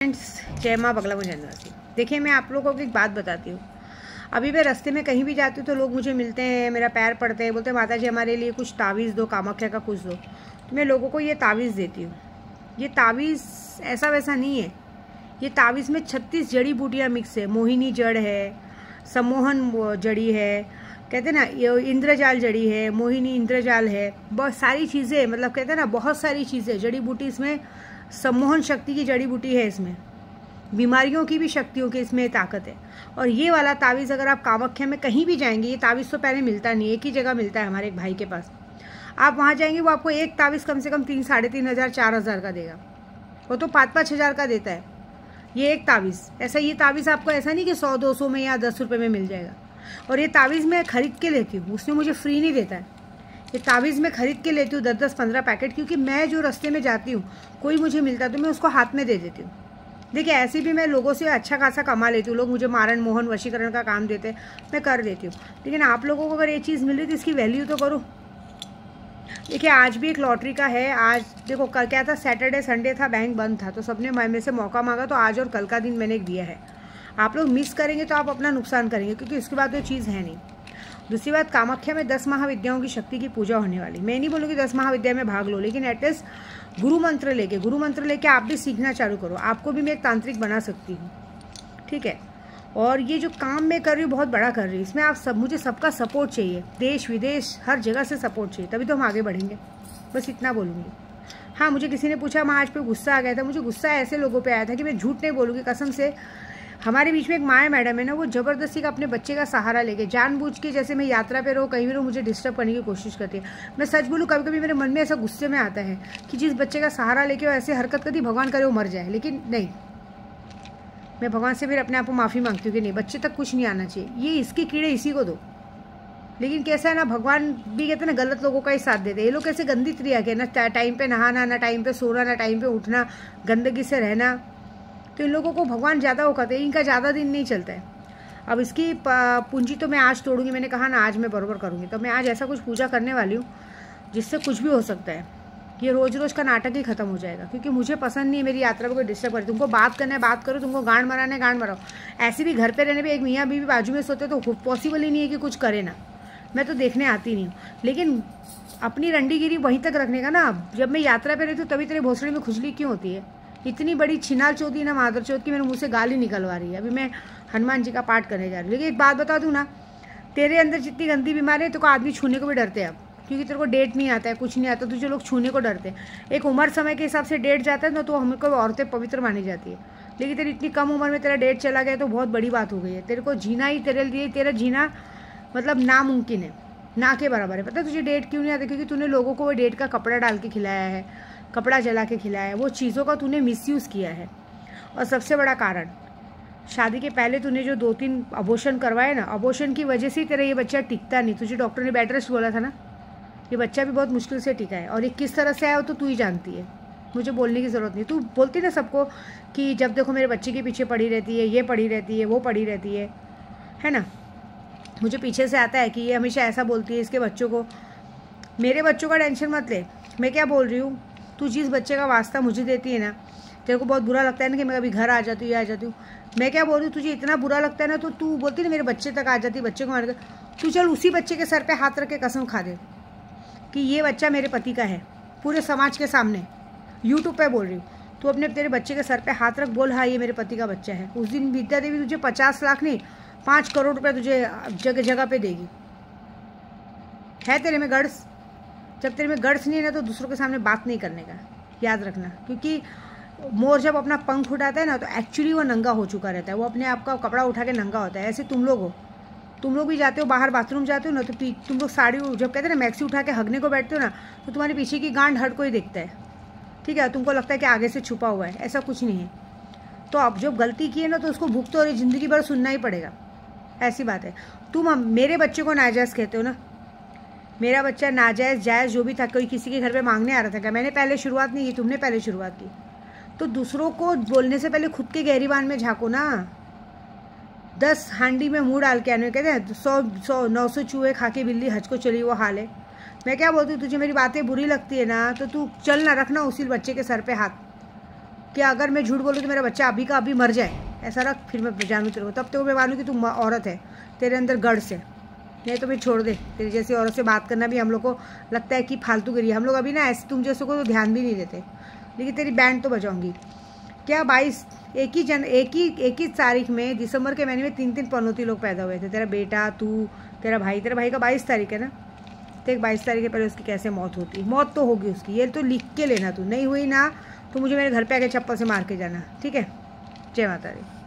Friends, जय माँ बगला मुझे। देखिए, मैं आप लोगों को एक बात बताती हूँ। अभी मैं रास्ते में कहीं भी जाती हूँ तो लोग मुझे मिलते हैं, मेरा पैर पड़ते हैं, बोलते हैं माता जी हमारे लिए कुछ तावीज़ दो, कामाख्या का कुछ दो। तो मैं लोगों को ये तावीज़ देती हूँ। ये तावीज़ ऐसा वैसा नहीं है। ये तावीज़ में 36 जड़ी बूटियाँ मिक्स है। मोहिनी जड़ है, सम्मोहन जड़ी है, कहते हैं ना इंद्रजाल जड़ी है, मोहिनी इंद्रजाल है, बहुत सारी चीज़ें, मतलब कहते हैं ना बहुत सारी चीज़ें जड़ी बूटी इसमें। सम्मोहन शक्ति की जड़ी बूटी है इसमें, बीमारियों की भी शक्तियों की इसमें ताकत है। और ये वाला तावीज़ अगर आप कामाख्या में कहीं भी जाएंगे, ये तावीज़ तो पहले मिलता नहीं, एक ही जगह मिलता है हमारे एक भाई के पास। आप वहाँ जाएंगे, वो आपको एक तावीज़ कम से कम 3, 3,500, 4,000 का देगा। वो तो 5-5 हज़ार का देता है ये एक तावीज़। ऐसा ये तावीज़ आपको ऐसा नहीं कि 100-200 में या 10 रुपये में मिल जाएगा। और ये तावीज़ मैं ख़रीद के लेती हूँ, उसने मुझे फ्री नहीं देता है। ये तावीज़ मैं ख़रीद के लेती हूँ 10-10, 15 पैकेट, क्योंकि मैं जो रास्ते में जाती हूँ, कोई मुझे मिलता तो मैं उसको हाथ में दे देती हूँ। देखिए, ऐसे भी मैं लोगों से अच्छा खासा कमा लेती हूँ। लोग मुझे मारण मोहन वशीकरण का काम देते हैं, मैं कर देती हूँ। लेकिन आप लोगों को अगर ये चीज़ मिल रही तो इसकी वैल्यू तो करो। देखिए, आज भी एक लॉटरी का है। आज देखो, कल क्या था, सैटरडे संडे था, बैंक बंद था, तो सबने मेरे से मौका मांगा, तो आज और कल का दिन मैंने दिया है। आप लोग मिस करेंगे तो आप अपना नुकसान करेंगे, क्योंकि उसके बाद वो चीज़ है नहीं। दूसरी बात, कामाख्या में 10 महाविद्याओं की शक्ति की पूजा होने वाली। मैं नहीं बोलूँगी 10 महाविद्या में भाग लो, लेकिन एटलीस्ट गुरु मंत्र लेके आप भी सीखना चालू करो। आपको भी मैं एक तांत्रिक बना सकती हूँ, ठीक है। और ये जो काम मैं कर रही हूँ बहुत बड़ा कर रही हूँ, इसमें आप सब, मुझे सबका सपोर्ट चाहिए, देश विदेश हर जगह से सपोर्ट चाहिए, तभी तो हम आगे बढ़ेंगे। बस इतना बोलूँगी। हाँ, मुझे किसी ने पूछा माँ आज पे गुस्सा आ गया था। मुझे गुस्सा ऐसे लोगों पे आया था कि मैं झूठ नहीं बोलूँगी, कसम से। हमारे बीच में एक माया मैडम है ना, वो ज़बरदस्ती का अपने बच्चे का सहारा लेके जानबूझ के, जैसे मैं यात्रा पे रहूँ कहीं भी रहूँ, मुझे डिस्टर्ब करने की कोशिश करती है। मैं सच बोलूँ, कभी कभी मेरे मन में ऐसा गुस्से में आता है कि जिस बच्चे का सहारा लेके वो ऐसे हरकत करती, भगवान करे वो मर जाए। लेकिन नहीं, मैं भगवान से फिर अपने आप को माफ़ी मांगती हूँ कि नहीं, बच्चे तक कुछ नहीं आना चाहिए, ये इसके कीड़े इसी को दो। लेकिन कैसा है ना, भगवान भी कहते हैं ना गलत लोगों का ही साथ देते। ये लोग कैसे गंदी क्रिया के, ना टाइम पे नहाना, ना टाइम पे सोना, ना टाइम पे उठना, गंदगी से रहना, तो इन लोगों को भगवान ज़्यादा वो कहते हैं, इनका ज़्यादा दिन नहीं चलता है। अब इसकी पूंजी तो मैं आज तोड़ूंगी, मैंने कहा ना आज मैं बरोबर करूँगी। तो मैं आज ऐसा कुछ पूजा करने वाली हूँ जिससे कुछ भी हो सकता है। ये रोज़ रोज़ का नाटक ही खत्म हो जाएगा, क्योंकि मुझे पसंद नहीं है मेरी यात्रा में कोई डिस्टर्ब करे। तुमको बात करना है बात करो, तुमको गांड मराना है गांड मराओ। ऐसे भी घर पे रहने पे एक मियाँ बीवी बाजू में सोते तो पॉसिबल ही नहीं है कि कुछ करे ना। मैं तो देखने आती नहीं हूँ, लेकिन अपनी रंडीगिरी वहीं तक रखने का ना। जब मैं यात्रा पे रहती हूँ तभी तेरे भोसड़ी में खुजली क्यों होती है? इतनी बड़ी छिनाल चौथी ना मादर चौथ की मेरे मुँह से गाली निकलवा रही है। अभी मैं हनुमान जी का पाठ करने जा रही हूँ। लेकिन एक बात बता दूँ ना, तेरे अंदर जितनी गंदी बीमारी है, तो आदमी छूने को भी डरते हैं अब, क्योंकि तेरे को डेट नहीं आता है, कुछ नहीं आता, तुझे लोग छूने को डरते हैं। एक उम्र समय के हिसाब से डेट जाता है ना, तो हमको औरतें पवित्र मानी जाती है। लेकिन तेरी इतनी कम उम्र में तेरा डेट चला गया तो बहुत बड़ी बात हो गई है। तेरे को जीना ही तेरे लिए, तेरा जीना मतलब नामुमकिन है, ना के बराबर है। पता है तुझे डेट क्यों नहीं आता? क्योंकि तूने लोगों को वो डेट का कपड़ा डाल के खिलाया है, कपड़ा जला के खिलाया है, वो चीज़ों का तूने मिसयूज़ किया है। और सबसे बड़ा कारण, शादी के पहले तूने जो 2-3 अबॉर्शन करवाए ना, अबॉर्शन की वजह से ही तेरा ये बच्चा टिकता नहीं। तुझे डॉक्टर ने बेड रेस्ट बोला था ना, ये बच्चा भी बहुत मुश्किल से टिका है। और ये किस तरह से आया हो तो तू ही जानती है, मुझे बोलने की ज़रूरत नहीं। तू बोलती ना सबको कि जब देखो मेरे बच्चे के पीछे पड़ी रहती है, ये पड़ी रहती है, वो पड़ी रहती है ना। मुझे पीछे से आता है कि ये हमेशा ऐसा बोलती है इसके बच्चों को। मेरे बच्चों का टेंशन मत ले, मैं क्या बोल रही हूँ, तू जिस बच्चे का वास्ता मुझे देती है ना, तेरे को बहुत बुरा लगता है ना कि मैं कभी घर आ जाती हूँ, ये आ जाती हूँ। मैं क्या बोल रही हूँ, तुझे इतना बुरा लगता है ना, तो तू बोलती ना मेरे बच्चे तक आ जाती, बच्चे को मार कर। तू चल उसी बच्चे के सर पे हाथ रख के कसम खा दे कि ये बच्चा मेरे पति का है, पूरे समाज के सामने, यूट्यूब पे बोल रही हूँ। तू अपने तेरे बच्चे के सर पे हाथ रख, बोल हाँ ये मेरे पति का बच्चा है। उस दिन विद्या देवी तुझे 50 लाख नहीं 5 करोड़ रुपये तुझे जगह जगह पे देगी। है तेरे में गड्स? जब तेरे में गड्स नहीं है ना, तो दूसरों के सामने बात नहीं करने का, याद रखना। क्योंकि मोर जब अपना पंख उठाता है ना, तो एक्चुअली वो नंगा हो चुका रहता है, वो अपने आप का कपड़ा उठा के नंगा होता है। ऐसे तुम लोग हो, तुम लोग भी जाते हो बाहर बाथरूम जाते हो ना, तो तुम लोग साड़ी जब कहते हैं ना मैक्सी उठा के हगने को बैठते हो ना, तो तुम्हारे पीछे की गांड हर कोई देखता है, ठीक है। तुमको लगता है कि आगे से छुपा हुआ है, ऐसा कुछ नहीं है। तो अब जब गलती की है ना, तो उसको भुगत और ज़िंदगी भर सुनना ही पड़ेगा, ऐसी बात है। तुम मेरे बच्चे को नाजायज़ कहते हो ना, मेरा बच्चा नाजायज़ जायज़ जो भी था, कोई किसी के घर पे मांगने आ रहा था क्या? मैंने पहले शुरुआत नहीं की, तुमने पहले शुरुआत की। तो दूसरों को बोलने से पहले खुद के गहरीबान में झाँको ना। 10 हांडी में मुँह डाल के आने, कहते हैं 100-900 चूहे खा के बिल्ली हज को चली, वो हाल है। मैं क्या बोलती हूँ, तुझे मेरी बातें बुरी लगती है ना, तो तू चल ना, रखना उसी बच्चे के सर पे हाथ, कि अगर मैं झूठ बोलूँ तो मेरा बच्चा अभी का अभी मर जाए, ऐसा रख, फिर मैं जानूँ तेरे को, तब तो मैं मानूँ कि तू औरत है, तेरे अंदर गट्स है। नहीं तो मैं छोड़ दे, तेरी जैसी औरत से बात करना भी हम लोग को लगता है कि फालतू गिरी। हम लोग अभी ना ऐसे तुम जैसों को तो ध्यान भी नहीं देते, लेकिन तेरी बैंड तो बजाऊंगी। क्या 22 एक ही तारीख में, दिसंबर के महीने में 3 पनौती लोग पैदा हुए थे। तेरा बेटा, तू, तेरा भाई का 22 तारीख है ना, तो 22 तारीख के पहले उसकी कैसे मौत होती? मौत तो होगी उसकी, ये तो लिख के लेना। तू नहीं हुई ना तो मुझे मेरे घर पे आके चप्पल से मार के जाना, ठीक है? जय माता दी।